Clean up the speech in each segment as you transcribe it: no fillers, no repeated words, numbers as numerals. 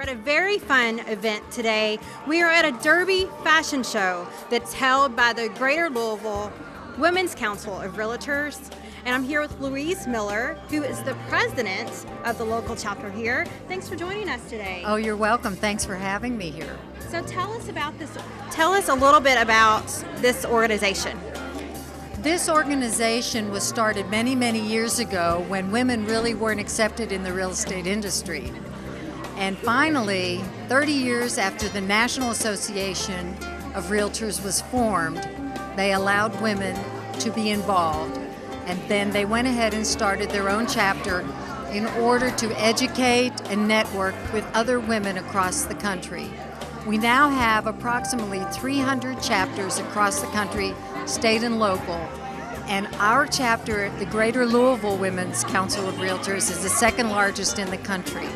at a very fun event today. We are at a Derby fashion show that's held by the Greater Louisville Women's Council of Realtors. And I'm here with Louise Miller, who is the president of the local chapter here. Thanks for joining us today. Oh, you're welcome. Thanks for having me here. So tell us about this. Tell us a little bit about this organization. This organization was started many, many years ago when women really weren't accepted in the real estate industry. And finally, 30 years after the National Association of Realtors was formed, they allowed women to be involved. And then they went ahead and started their own chapter in order to educate and network with other women across the country. We now have approximately 300 chapters across the country, state and local. And our chapter, the Greater Louisville Women's Council of Realtors, is the second largest in the country.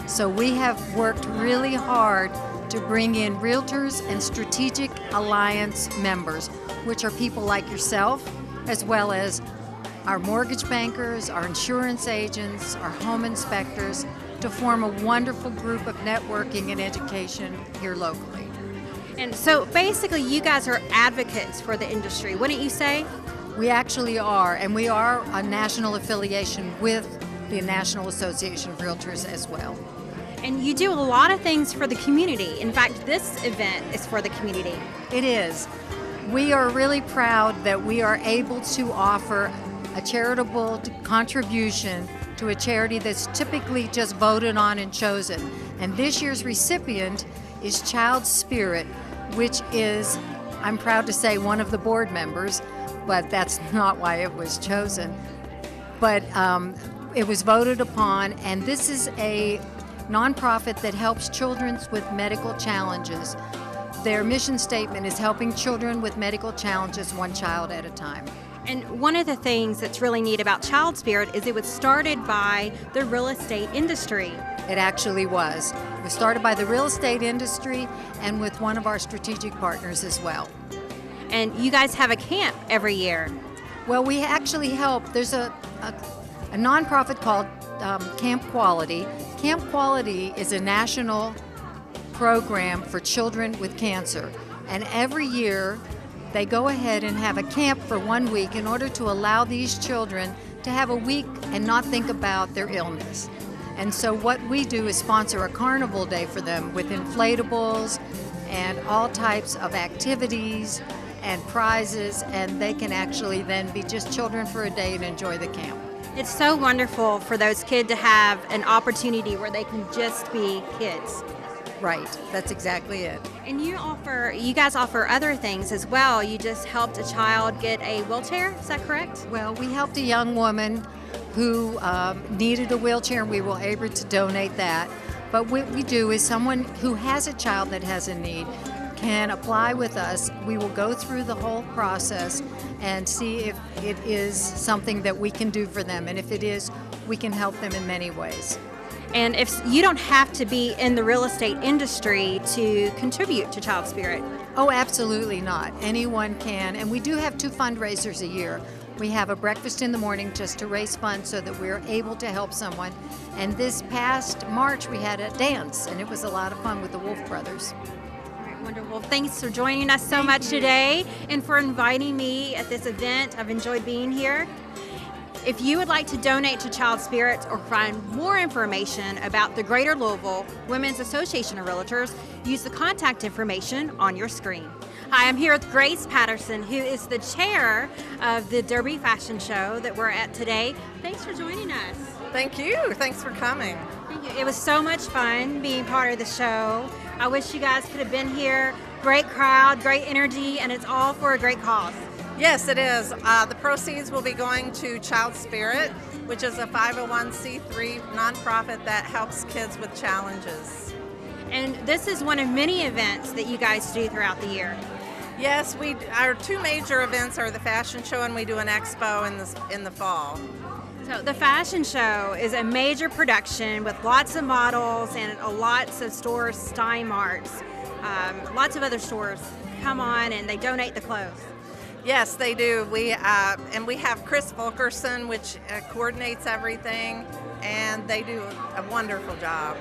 So we have worked really hard to bring in realtors and strategic alliance members, which are people like yourself, as well as our mortgage bankers, our insurance agents, our home inspectors, to form a wonderful group of networking and education here locally. And so basically you guys are advocates for the industry, wouldn't you say? We actually are, and we are a national affiliation with the National Association of Realtors as well. And you do a lot of things for the community. In fact, this event is for the community. It is. We are really proud that we are able to offer a charitable contribution to a charity that's typically just voted on and chosen. And this year's recipient is Child Spirit, which is, I'm proud to say, one of the board members, but that's not why it was chosen. But it was voted upon, and this is a nonprofit that helps children with medical challenges. Their mission statement is helping children with medical challenges one child at a time. And one of the things that's really neat about Child Spirit is it was started by the real estate industry. It actually was. It was started by the real estate industry and with one of our strategic partners as well. And you guys have a camp every year. Well, we actually help. There's a nonprofit called Camp Quality. Camp Quality is a national program for children with cancer. And every year, they go ahead and have a camp for 1 week in order to allow these children to have a week and not think about their illness. And so what we do is sponsor a carnival day for them with inflatables and all types of activities and prizes, and they can actually then be just children for a day and enjoy the camp. It's so wonderful for those kids to have an opportunity where they can just be kids. Right, that's exactly it. And you guys offer other things as well. You just helped a child get a wheelchair, is that correct? Well, we helped a young woman who needed a wheelchair, and we were able to donate that. But what we do is someone who has a child that has a need can apply with us. We will go through the whole process and see if it is something that we can do for them. And if it is, we can help them in many ways. And if you don't have to be in the real estate industry to contribute to Child Spirit. Oh, absolutely not. Anyone can. And we do have 2 fundraisers a year. We have a breakfast in the morning just to raise funds so that we're able to help someone. And this past March, we had a dance, and it was a lot of fun with the Wolf Brothers. Wonderful. Thanks for joining us so much today and for inviting me at this event. I've enjoyed being here. If you would like to donate to Child Spirit or find more information about the Greater Louisville Women's Association of Realtors, use the contact information on your screen. Hi, I'm here with Grace Patterson, who is the chair of the Derby Fashion Show that we're at today. Thanks for joining us. Thank you. Thanks for coming. Thank you. It was so much fun being part of the show. I wish you guys could have been here. Great crowd, great energy, and it's all for a great cause. Yes, it is. The proceeds will be going to Child Spirit, which is a 501c3 nonprofit that helps kids with challenges. And this is one of many events that you guys do throughout the year. Yes, our 2 major events are the fashion show, and we do an expo in the fall. So the fashion show is a major production with lots of models and lots of stores, Stein Marts, lots of other stores come on and they donate the clothes. Yes, they do. We have Chris Fulkerson, which coordinates everything, and they do a wonderful job.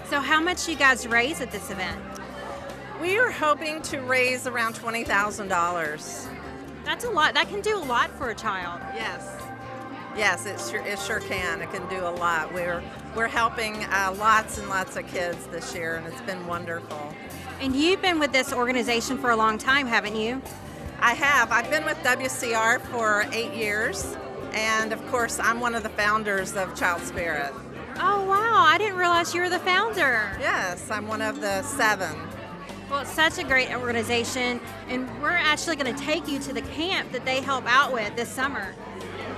So how much do you guys raise at this event? We are hoping to raise around $20,000. That's a lot. That can do a lot for a child. Yes, it sure can. It can do a lot. We're helping lots and lots of kids this year, and it's been wonderful. And you've been with this organization for a long time, haven't you? I have. I've been with WCR for 8 years, and of course, I'm one of the founders of Child Spirit. Oh, wow. I didn't realize you were the founder. Yes, I'm one of the 7. Well, it's such a great organization, and we're actually going to take you to the camp that they help out with this summer.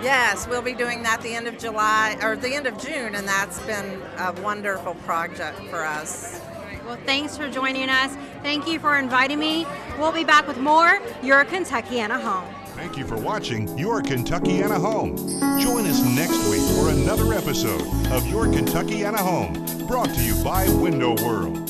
Yes, we'll be doing that the end of July, or the end of June, and that's been a wonderful project for us. Well, thanks for joining us. Thank you for inviting me. We'll be back with more Your Kentuckiana Home. Thank you for watching Your Kentuckiana Home. Join us next week for another episode of Your Kentuckiana Home, brought to you by Window World.